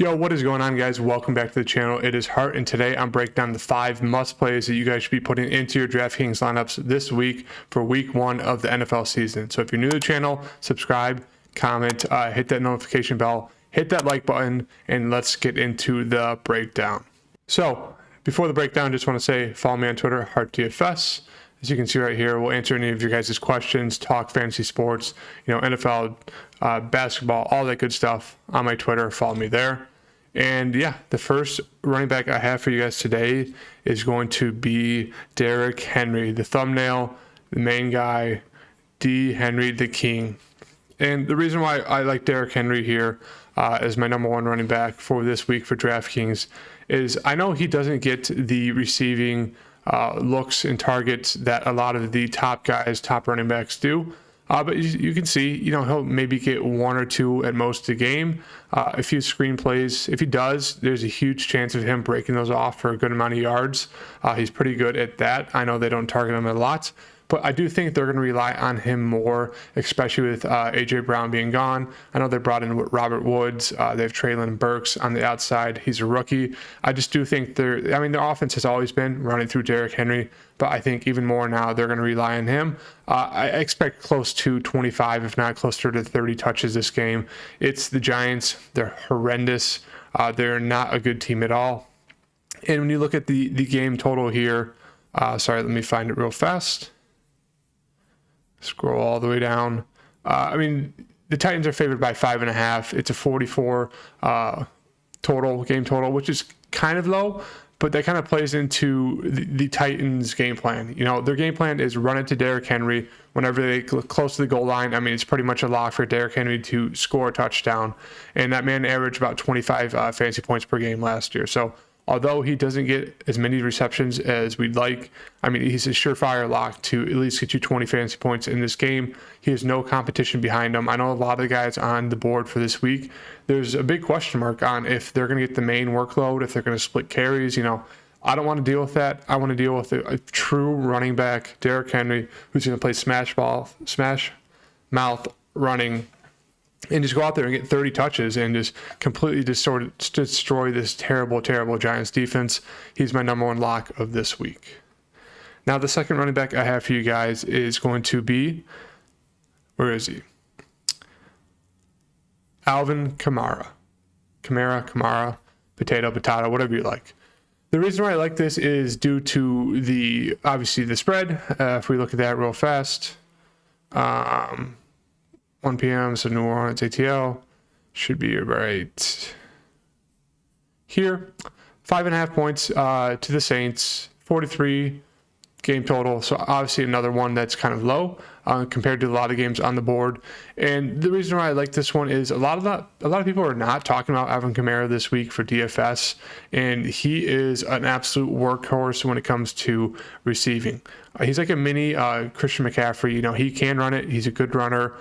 Yo, what is going on, guys? Welcome back to the channel. It is Hart, and today I'm breaking down the 5 must plays that you guys should be putting into your DraftKings lineups this week for week 1 of the NFL season. So if you're new to the channel, subscribe, comment, hit that notification bell, hit that like button, and let's get into the breakdown. So before the breakdown, just want to say follow me on Twitter, HartDFS. As you can see right here, we'll answer any of your guys' questions, talk fantasy sports, NFL, basketball, all that good stuff on my Twitter. Follow me there. And yeah, the first running back I have for you guys today is going to be Derrick Henry, the thumbnail, the main guy, D. Henry the King. And the reason why I like Derrick Henry here as my number 1 running back for this week for DraftKings is I know he doesn't get the receiving looks and targets that a lot of the top guys, top running backs do. But you can see, he'll maybe get 1 or 2 at most a game. A few screen plays. If he does, there's a huge chance of him breaking those off for a good amount of yards. He's pretty good at that. I know they don't target him a lot, but I do think they're going to rely on him more, especially with A.J. Brown being gone. I know they brought in Robert Woods. They have Treylon Burks on the outside. He's a rookie. I just do think their offense has always been running through Derrick Henry, but I think even more now they're going to rely on him. I expect close to 25, if not closer to 30 touches this game. It's the Giants. They're horrendous. They're not a good team at all. And when you look at the game total here, sorry, let me find it real fast. Scroll all the way down. The Titans are favored by 5.5. It's a 44 game total, which is kind of low, but that kind of plays into the Titans' game plan. Their game plan is run it to Derrick Henry whenever they get close to the goal line. It's pretty much a lock for Derrick Henry to score a touchdown, and that man averaged about 25 fantasy points per game last year. So although he doesn't get as many receptions as we'd like, he's a surefire lock to at least get you 20 fantasy points in this game. He has no competition behind him. I know a lot of the guys on the board for this week, there's a big question mark on if they're going to get the main workload, if they're going to split carries. I don't want to deal with that. I want to deal with a true running back, Derrick Henry, who's going to play smash mouth running, and just go out there and get 30 touches and just completely destroy this terrible, terrible Giants defense. He's my number 1 lock of this week. Now, the second running back I have for you guys is going to be, where is he? Alvin Kamara. Kamara, potato, whatever you like. The reason why I like this is due to obviously the spread. If we look at that real fast, 1 p.m. So New Orleans ATL should be right here. 5.5 points to the Saints, 43 game total. So obviously another one that's kind of low compared to a lot of games on the board. And the reason why I like this one is a lot of people are not talking about Alvin Kamara this week for DFS, and he is an absolute workhorse when it comes to receiving. He's like a mini Christian McCaffrey. He can run it. He's a good runner.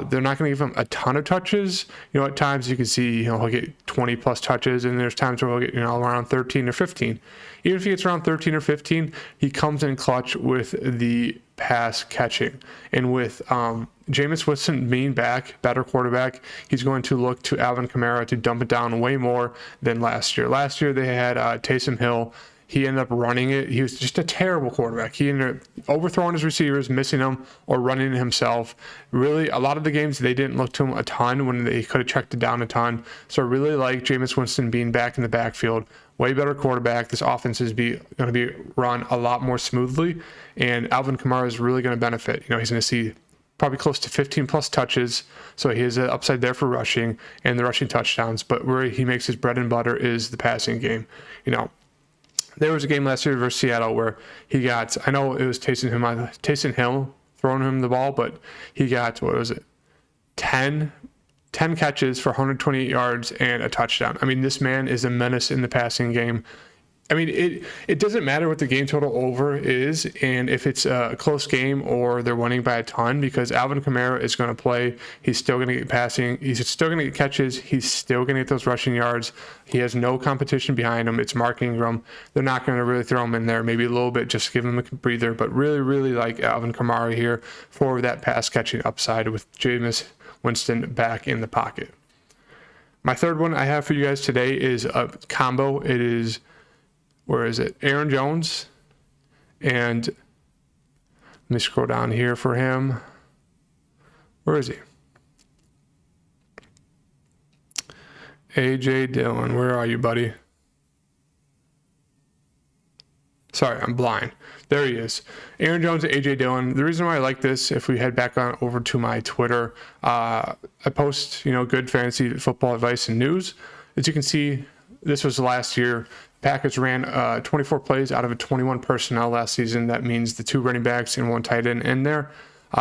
They're not going to give him a ton of touches. At times you can see he'll get 20 plus touches, and there's times where he'll get around 13 or 15. Even if he gets around 13 or 15, he comes in clutch with the pass catching. And with Jameis Winston being back, better quarterback, he's going to look to Alvin Kamara to dump it down way more than last year. Last year they had Taysom Hill. He ended up running it. He was just a terrible quarterback. He ended up overthrowing his receivers, missing them, or running it himself. Really, a lot of the games, they didn't look to him a ton when they could have checked it down a ton. So I really like Jameis Winston being back in the backfield. Way better quarterback. This offense is going to be run a lot more smoothly, and Alvin Kamara is really going to benefit. He's going to see probably close to 15 plus touches, so he has an upside there for rushing and the rushing touchdowns. But where he makes his bread and butter is the passing game. There was a game last year versus Seattle where he got, I know it was Taysom Hill throwing him the ball, but he got, 10 catches for 128 yards and a touchdown. This man is a menace in the passing game. It doesn't matter what the game total over is and if it's a close game or they're winning by a ton, because Alvin Kamara is going to play. He's still going to get passing. He's still going to get catches. He's still going to get those rushing yards. He has no competition behind him. It's Mark Ingram. They're not going to really throw him in there, maybe a little bit, just give him a breather, but really, really like Alvin Kamara here for that pass catching upside with Jameis Winston back in the pocket. My third one I have for you guys today is a combo. It is, where is it? Aaron Jones. And let me scroll down here for him. Where is he? AJ Dillon. Where are you, buddy? Sorry, I'm blind. There he is. Aaron Jones and AJ Dillon. The reason why I like this, if we head back on over to my Twitter, I post, good fantasy football advice and news. As you can see, this was last year. Packers ran 24 plays out of a 21 personnel last season. That means the 2 running backs and 1 tight end in there.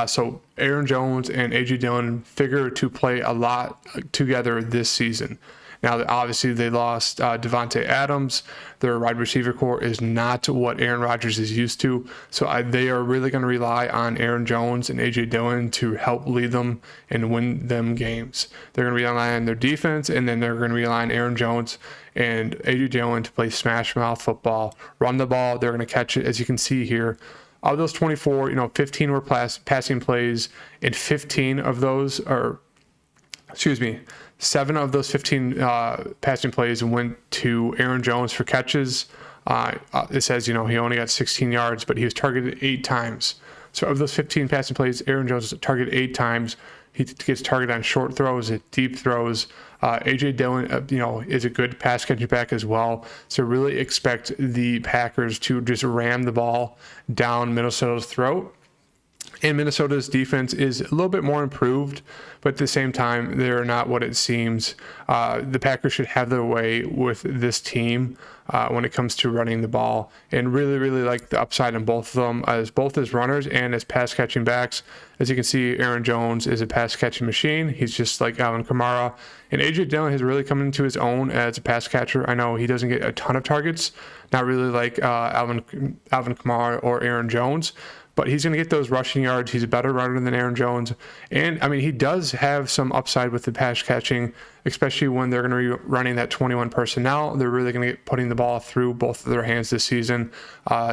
So Aaron Jones and AJ Dillon figure to play a lot together this season. Now, obviously, they lost Devontae Adams. Their wide receiver core is not what Aaron Rodgers is used to. So they are really going to rely on Aaron Jones and A.J. Dillon to help lead them and win them games. They're going to rely on their defense, and then they're going to rely on Aaron Jones and A.J. Dillon to play smash mouth football, run the ball. They're going to catch it, as you can see here. Of those 24, 15 were passing plays, and 15 of those are, 7 of those 15 passing plays went to Aaron Jones for catches. It says, he only got 16 yards, but he was targeted 8 times. So of those 15 passing plays, Aaron Jones was targeted 8 times. He gets targeted on short throws, deep throws. A.J. Dillon, is a good pass catching back as well. So really expect the Packers to just ram the ball down Minnesota's throat. And Minnesota's defense is a little bit more improved, but at the same time, they're not what it seems. The Packers should have their way with this team when it comes to running the ball, and really, really like the upside in both of them, both as runners and as pass catching backs. As you can see, Aaron Jones is a pass catching machine. He's just like Alvin Kamara, and A.J. Dillon has really come into his own as a pass catcher. I know he doesn't get a ton of targets, not really like Alvin Kamara or Aaron Jones, but he's going to get those rushing yards. He's a better runner than Aaron Jones. And, he does have some upside with the pass catching, especially when they're going to be running that 21 personnel. They're really going to get putting the ball through both of their hands this season.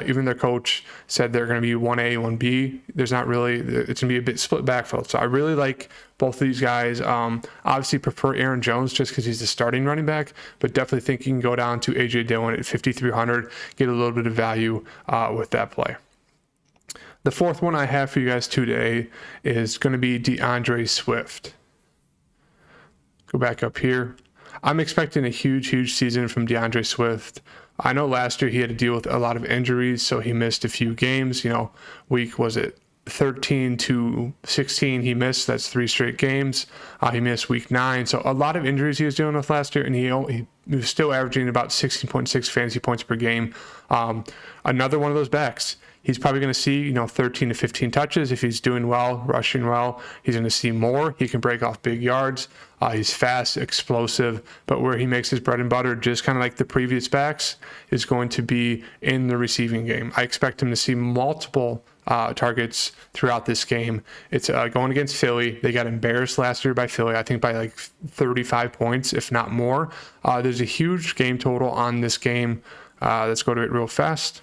Even their coach said they're going to be 1A, 1B. It's going to be a bit split backfield. So I really like both of these guys. Obviously prefer Aaron Jones just because he's the starting running back, but definitely think you can go down to A.J. Dillon at 5,300, get a little bit of value with that play. The fourth one I have for you guys today is going to be DeAndre Swift. Go back up here. I'm expecting a huge season from DeAndre Swift. I know last year he had to deal with a lot of injuries, so he missed a few games. Week, was it 13 to 16 he missed. That's 3 straight games. He missed week 9. So a lot of injuries he was dealing with last year, and he was still averaging about 16.6 fantasy points per game. Another one of those backs. He's probably going to see, 13 to 15 touches. If he's doing well, rushing well, he's going to see more. He can break off big yards. He's fast, explosive, but where he makes his bread and butter, just kind of like the previous backs, is going to be in the receiving game. I expect him to see multiple targets throughout this game. It's going against Philly. They got embarrassed last year by Philly, I think by like 35 points, if not more. There's a huge game total on this game. Let's go to it real fast.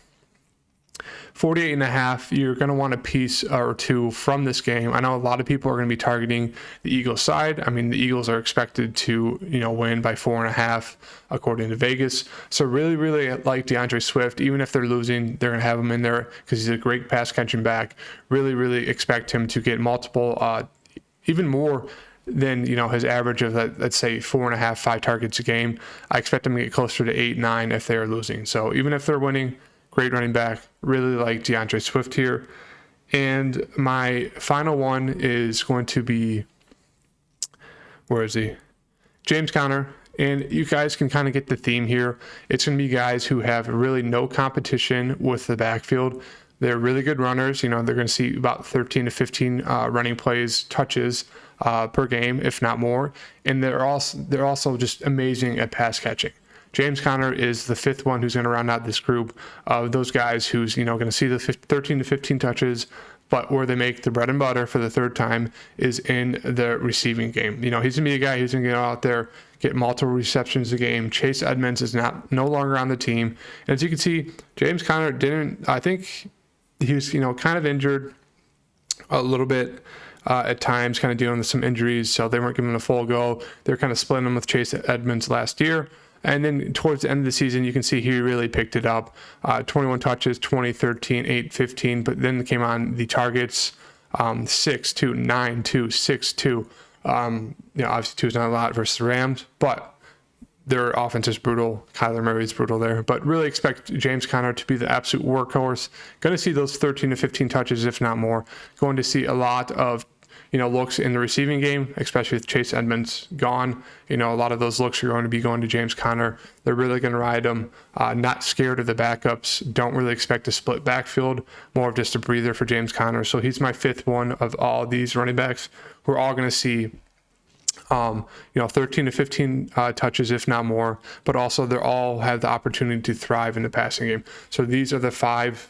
48.5, you're going to want a piece or two from this game. I know a lot of people are going to be targeting the Eagles side. The Eagles are expected to, win by 4.5 according to Vegas. So really, really like DeAndre Swift. Even if they're losing, they're going to have him in there because he's a great pass catching back. Really, really expect him to get multiple, even more than his average of, let's say, 4.5, 5 targets a game. I expect him to get closer to 8, 9 if they are losing. So even if they're winning, great running back. Really like DeAndre Swift here. And my final one is going to be, where is he? James Conner. And you guys can kind of get the theme here. It's going to be guys who have really no competition with the backfield. They're really good runners. They're going to see about 13 to 15 running plays, touches per game, if not more. And they're also just amazing at pass catching. James Conner is the 5th one who's going to round out this group of those guys who's, going to see the 13 to 15 touches, but where they make the bread and butter for the 3rd time is in the receiving game. He's going to be a guy who's going to get out there, get multiple receptions a game. Chase Edmonds is no longer on the team. And as you can see, James Conner I think he was, kind of injured a little bit at times, kind of dealing with some injuries, so they weren't giving him a full go. They're kind of splitting him with Chase Edmonds last year. And then towards the end of the season, you can see he really picked it up. 21 touches, 20, 13, 8, 15. But then came on the targets, 6, 2, 9, 2, 6, 2. Obviously 2 is not a lot versus the Rams, but their offense is brutal. Kyler Murray's brutal there. But really expect James Conner to be the absolute workhorse. Going to see those 13 to 15 touches, if not more. Going to see a lot of looks in the receiving game, especially with Chase Edmonds gone. A lot of those looks are going to be going to James Conner. They're really going to ride him. Not scared of the backups. Don't really expect a split backfield. More of just a breather for James Conner. So he's my 5th one of all these running backs. We're all going to see 13 to 15 touches, if not more. But also they all have the opportunity to thrive in the passing game. So these are the 5,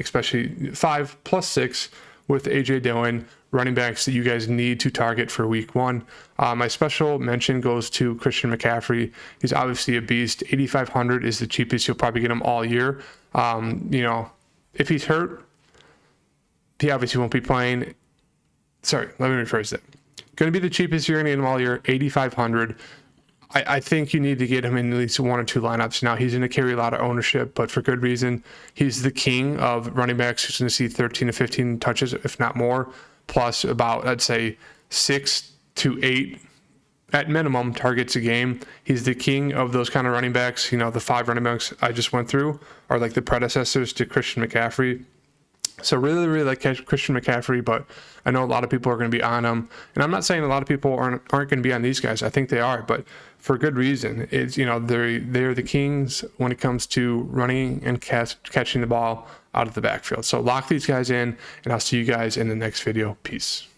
especially 5 plus 6 with A.J. Dillon, running backs that you guys need to target for week 1. My special mention goes to Christian McCaffrey. He's obviously a beast. 8,500 is the cheapest. You'll probably get him all year. If he's hurt, he obviously won't be playing. Sorry, let me rephrase that. Going to be the cheapest. You're going to get him all year, 8,500. I think you need to get him in at least 1 or 2 lineups. Now, he's going to carry a lot of ownership, but for good reason. He's the king of running backs who's going to see 13 to 15 touches, if not more, plus about, I'd say, 6 to 8 at minimum targets a game. He's the king of those kind of running backs. The 5 running backs I just went through are like the predecessors to Christian McCaffrey. So really, really like Christian McCaffrey, but I know a lot of people are going to be on him. And I'm not saying a lot of people aren't going to be on these guys. I think they are, but for good reason. It's they're the kings when it comes to running and catching the ball out of the backfield. So lock these guys in, and I'll see you guys in the next video. Peace.